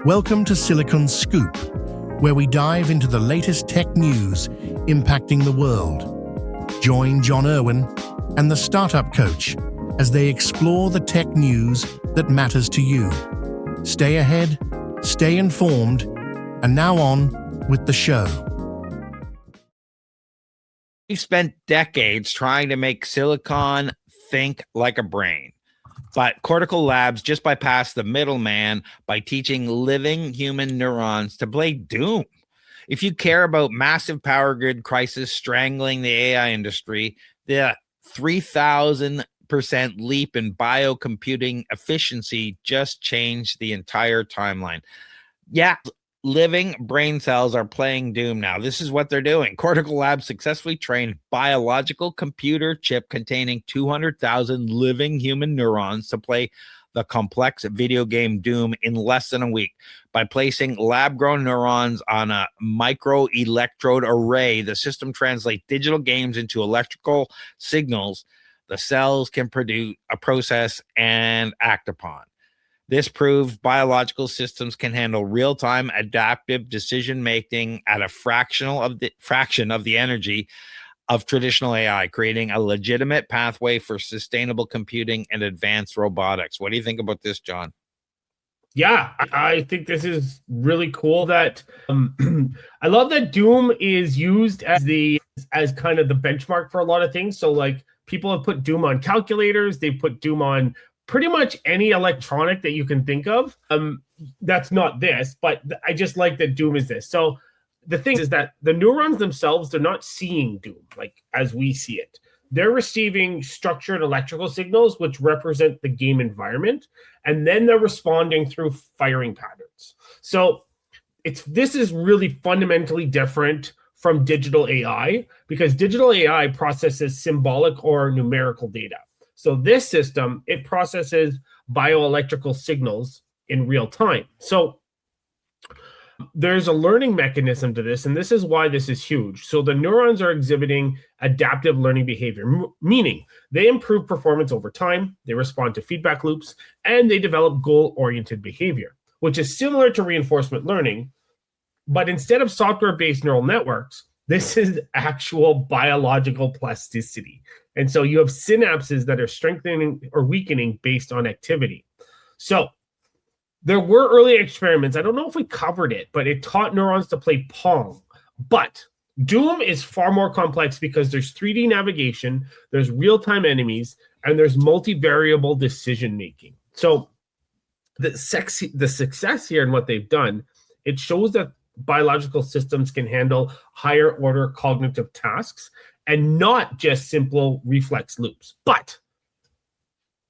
Welcome to Silicon Scoop, where we dive into the latest tech news impacting the world. Join John Irwin and the Startup Coach as they explore the tech news that matters to you. Stay ahead, stay informed, and now on with the show. We've spent decades trying to make silicon think like a brain. But Cortical Labs just bypassed the middleman by teaching living human neurons to play Doom. If you care about massive power grid crisis strangling the AI industry, the 3,000% leap in biocomputing efficiency just changed the entire timeline. Yeah, living brain cells are playing Doom now. This is what they're doing. Cortical Labs successfully trained biological computer chip containing 200,000 living human neurons to play the complex video game Doom in less than a week. By placing lab-grown neurons on a microelectrode array, the system translates digital games into electrical signals the cells can produce, process, and act upon. This proves biological systems can handle real-time adaptive decision-making at a fraction of the energy of traditional AI, creating a legitimate pathway for sustainable computing and advanced robotics. What do you think about this, John? Yeah, I think this is really cool that I love that Doom is used as kind of the benchmark for a lot of things. So like people have put Doom on calculators, they've put Doom on pretty much any electronic that you can think of. That's not this, but I just like that Doom is this. So the thing is that the neurons themselves, they're not seeing Doom like as we see it. They're receiving structured electrical signals, which represent the game environment, and then they're responding through firing patterns. So this is really fundamentally different from digital AI, because digital AI processes symbolic or numerical data. So this system, it processes bioelectrical signals in real time. So there's a learning mechanism to this, and this is why this is huge. So the neurons are exhibiting adaptive learning behavior, meaning they improve performance over time, they respond to feedback loops, and they develop goal-oriented behavior, which is similar to reinforcement learning. But instead of software-based neural networks, this is actual biological plasticity. And so you have synapses that are strengthening or weakening based on activity. So there were early experiments. I don't know if we covered it, but it taught neurons to play Pong. But Doom is far more complex because there's 3D navigation, there's real-time enemies, and there's multivariable decision-making. So the success here in what they've done, it shows that biological systems can handle higher order cognitive tasks and not just simple reflex loops. But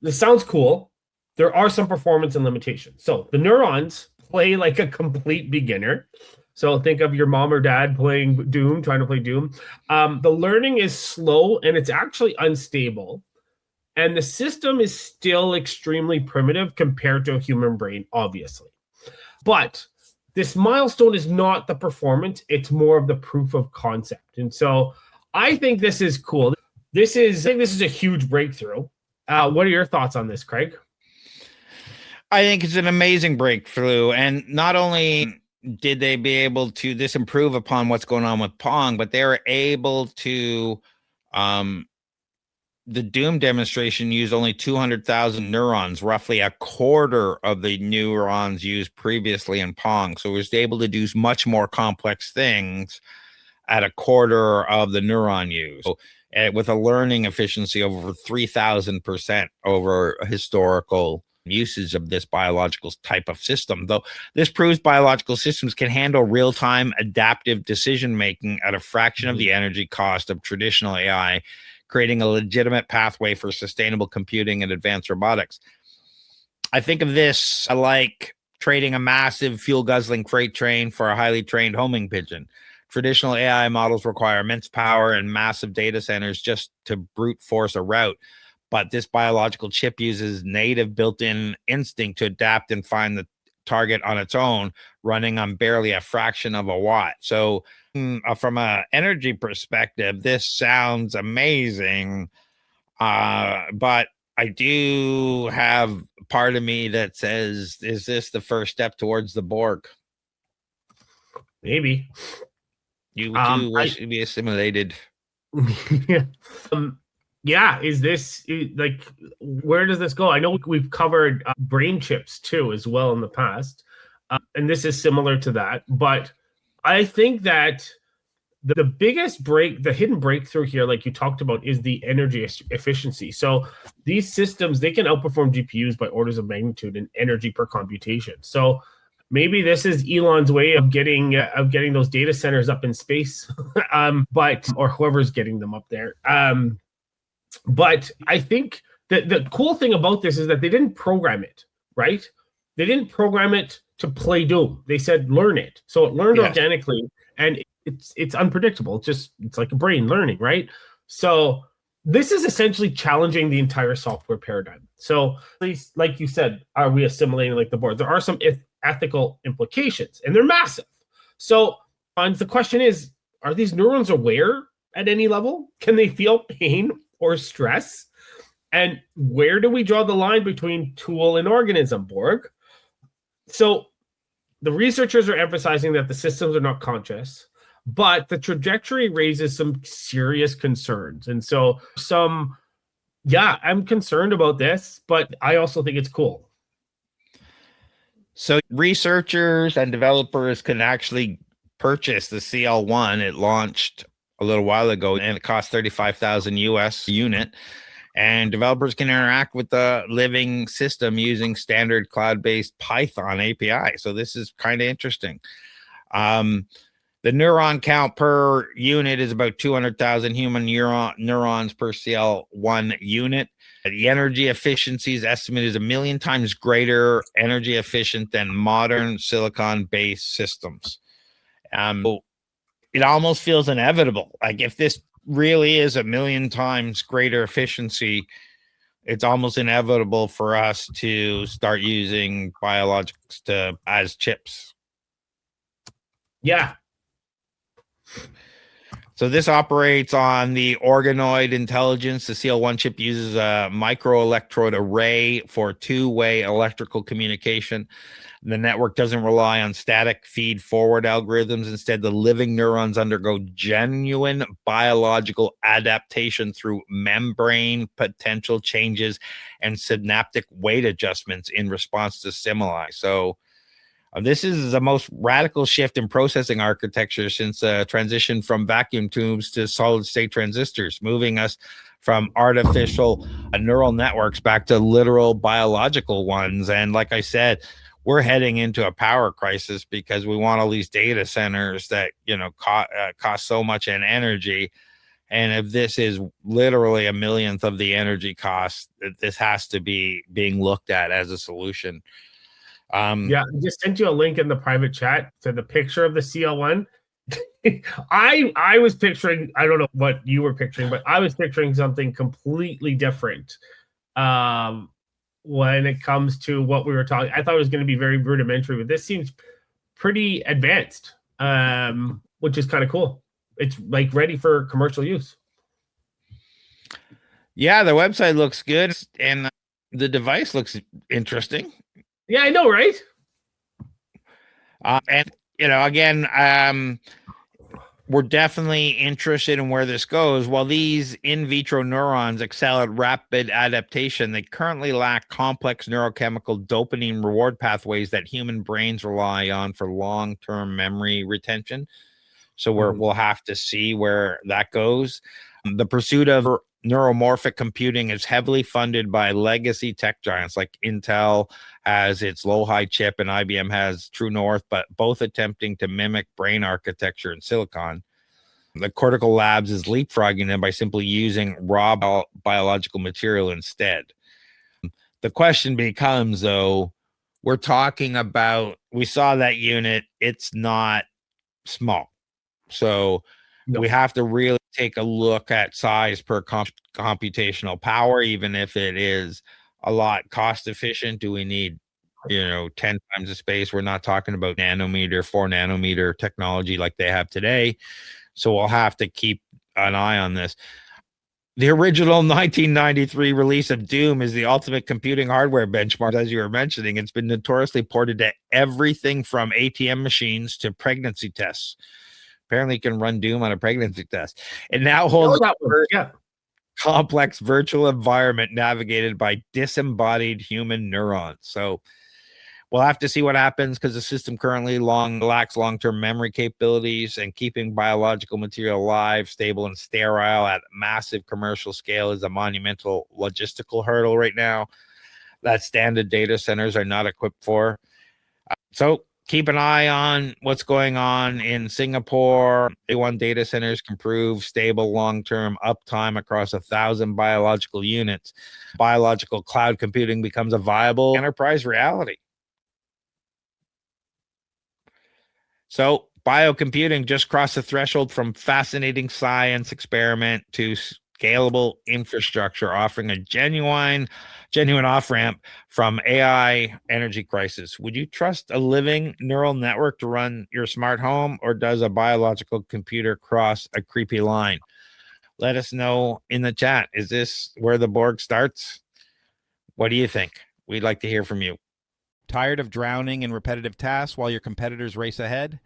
this sounds cool. There are some performance and limitations. So the neurons play like a complete beginner. So think of your mom or dad playing Doom, trying to play Doom. The learning is slow and it's actually unstable. And the system is still extremely primitive compared to a human brain, obviously. But this milestone is not the performance, it's more of the proof of concept. And so I think this is cool. I think this is a huge breakthrough. What are your thoughts on this, Craig? I think it's an amazing breakthrough. And not only did they be able to improve upon what's going on with Pong, but they were able to, the Doom demonstration used only 200,000 neurons, roughly a quarter of the neurons used previously in Pong. So it was able to do much more complex things at a quarter of the neuron use, with a learning efficiency of over 3,000% over historical usage of this biological type of system. Though this proves biological systems can handle real-time adaptive decision-making at a fraction of the energy cost of traditional AI, creating a legitimate pathway for sustainable computing and advanced robotics. I think of this like trading a massive fuel-guzzling freight train for a highly trained homing pigeon. Traditional AI models require immense power and massive data centers just to brute force a route. But this biological chip uses native built-in instinct to adapt and find the target on its own, running on barely a fraction of a watt. So from an energy perspective, this sounds amazing. But I do have part of me that says, is this the first step towards the Borg? Maybe. You too wish to be assimilated. Yeah. Yeah, is this like, where does this go? I know we've covered brain chips too as well in the past, and this is similar to that. But I think that the biggest the hidden breakthrough here, like you talked about, is the energy efficiency. So these systems, they can outperform GPUs by orders of magnitude in energy per computation. So maybe this is Elon's way of getting those data centers up in space, or whoever's getting them up there. But I think that the cool thing about this is that they didn't program it, right? They didn't program it to play Doom. They said learn it. So it learned organically, and it's unpredictable. It's like a brain learning, right? So this is essentially challenging the entire software paradigm. So at least, like you said, are we assimilating like the Borg? There are some ethical implications, and they're massive. So the question is, are these neurons aware at any level? Can they feel pain or stress? And where do we draw the line between tool and organism, Borg? So the researchers are emphasizing that the systems are not conscious, but the trajectory raises some serious concerns. And so I'm concerned about this, but I also think it's cool. So researchers and developers can actually purchase the CL1. It launched a little while ago, and it cost $35,000 US unit. And developers can interact with the living system using standard cloud-based Python API. So this is kind of interesting. The neuron count per unit is about 200,000 human neurons per CL1 unit. The energy efficiency is estimated as 1 million times greater energy efficient than modern silicon-based systems. It almost feels inevitable. Like if this really is 1 million times greater efficiency, it's almost inevitable for us to start using biologics as chips. Yeah. So this operates on the organoid intelligence. The CL1 chip uses a microelectrode array for two-way electrical communication. The network doesn't rely on static feed-forward algorithms. Instead, the living neurons undergo genuine biological adaptation through membrane potential changes and synaptic weight adjustments in response to stimuli. So this is the most radical shift in processing architecture since transition from vacuum tubes to solid-state transistors, moving us from artificial neural networks back to literal biological ones. And like I said, we're heading into a power crisis because we want all these data centers that, cost so much in energy. And if this is literally 1 millionth of the energy cost, this has to be being looked at as a solution. I just sent you a link in the private chat to the picture of the CL1. I was picturing, I don't know what you were picturing, but I was picturing something completely different. When it comes to what we were talking, I thought it was going to be very rudimentary, but this seems pretty advanced, which is kind of cool. It's like ready for commercial use. Yeah, the website looks good, and the device looks interesting. Yeah, I know, right? And again, we're definitely interested in where this goes. While these in vitro neurons excel at rapid adaptation, they currently lack complex neurochemical dopamine reward pathways that human brains rely on for long-term memory retention. So we'll have to see where that goes. The pursuit of neuromorphic computing is heavily funded by legacy tech giants like Intel has its low-high chip and IBM has True North, but both attempting to mimic brain architecture in silicon. The Cortical Labs is leapfrogging them by simply using raw biological material instead. The question becomes, though, we're talking about, we saw that unit, it's not small. So we have to really take a look at size per computational power, even if it is a lot cost efficient. Do we need 10 times the space? We're not talking about nanometer, 4 nanometer technology like they have today. So we'll have to keep an eye on this. The original 1993 release of Doom is the ultimate computing hardware benchmark. As you were mentioning, it's been notoriously ported to everything from ATM machines to pregnancy tests. Apparently, you can run Doom on a pregnancy test. It now holds a complex virtual environment navigated by disembodied human neurons. So we'll have to see what happens, because the system currently lacks long-term memory capabilities, and keeping biological material alive, stable, and sterile at massive commercial scale is a monumental logistical hurdle right now that standard data centers are not equipped for. So keep an eye on what's going on in Singapore. A1 data centers can prove stable long-term uptime across 1,000 biological units. Biological cloud computing becomes a viable enterprise reality. So biocomputing just crossed the threshold from fascinating science experiment to scalable infrastructure, offering a genuine off-ramp from AI energy crisis. Would you trust a living neural network to run your smart home, or does a biological computer cross a creepy line? Let us know in the chat. Is this where the Borg starts? What do you think? We'd like to hear from you. Tired of drowning in repetitive tasks while your competitors race ahead?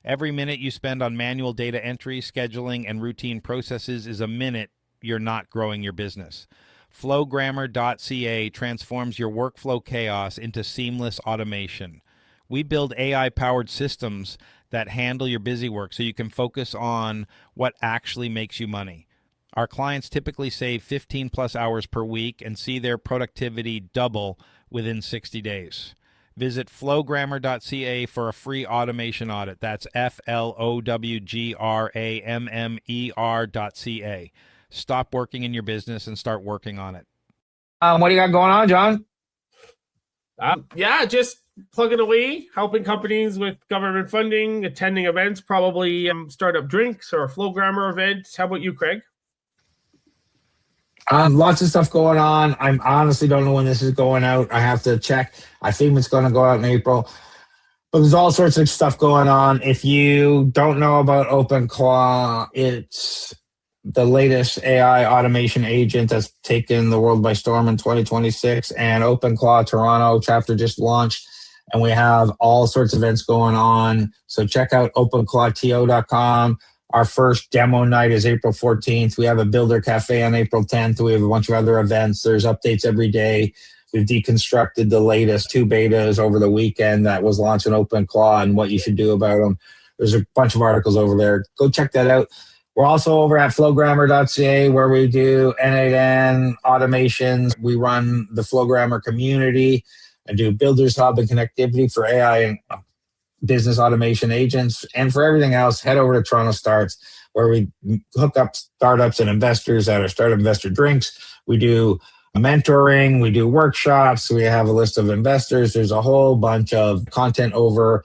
Every minute you spend on manual data entry, scheduling, and routine processes is a minute you're not growing your business. Flowgrammer.ca transforms your workflow chaos into seamless automation. We build AI-powered systems that handle your busy work so you can focus on what actually makes you money. Our clients typically save 15 plus hours per week and see their productivity double within 60 days. Visit flowgrammer.ca for a free automation audit. That's flowgrammer.ca. Stop working in your business and start working on it. What do you got going on, John? Just plugging away, helping companies with government funding, attending events, probably startup drinks or a Flowgrammer event. How about you, Craig? Lots of stuff going on. I honestly don't know when this is going out. I have to check. I think it's going to go out in April. But there's all sorts of stuff going on. If you don't know about OpenClaw, it's the latest AI automation agent that's taken the world by storm in 2026. And OpenClaw Toronto chapter just launched. And we have all sorts of events going on. So check out openclawto.com. Our first demo night is April 14th. We have a Builder Cafe on April 10th. We have a bunch of other events. There's updates every day. We've deconstructed the latest 2 betas over the weekend that was launched in OpenClaw and what you should do about them. There's a bunch of articles over there. Go check that out. We're also over at flowgrammer.ca, where we do N8N automations. We run the Flowgrammer community and do Builders Hub and connectivity for AI and business automation agents. And for everything else, head over to TorontoStarts, where we hook up startups and investors at our Startup Investor Drinks. We do mentoring, we do workshops, we have a list of investors. There's a whole bunch of content over.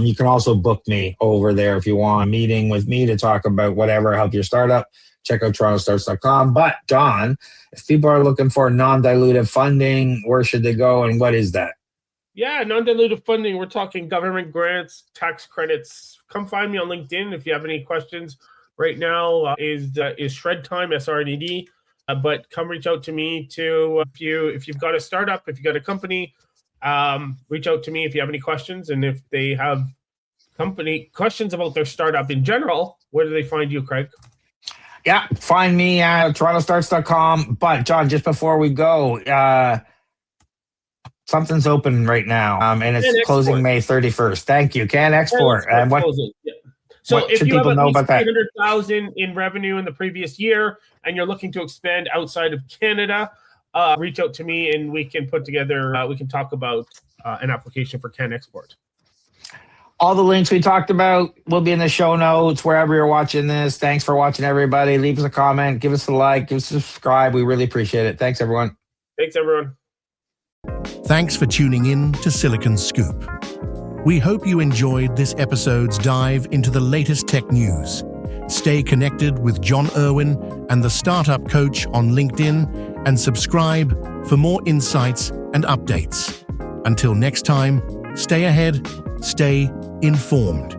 You can also book me over there if you want a meeting with me to talk about whatever, help your startup. Check out TorontoStarts.com. But John, if people are looking for non-dilutive funding, where should they go, and what is that? Yeah, non-dilutive funding. We're talking government grants, tax credits. Come find me on LinkedIn if you have any questions. Right now is shred time, SRNED. But come reach out to me too if you've got a startup, if you've got a company. Reach out to me if you have any questions, and if they have company questions about their startup in general. Where do they find you, Craig? Yeah, find me at TorontoStarts.com. But John, just before we go, something's open right now, and it's closing May 31st. Thank you. Can Export. And what? Yeah. So what if should you have people at know least about that? 300,000 in revenue in the previous year, and you're looking to expand outside of Canada, reach out to me, and we can put together. We can talk about an application for Can Export. All the links we talked about will be in the show notes wherever you're watching this. Thanks for watching, everybody. Leave us a comment, give us a like, give us a subscribe. We really appreciate it. Thanks, everyone. Thanks, everyone. Thanks for tuning in to Silicon Scoop. We hope you enjoyed this episode's dive into the latest tech news. Stay connected with John Irwin and the Startup Coach on LinkedIn, and subscribe for more insights and updates. Until next time, stay ahead, stay informed.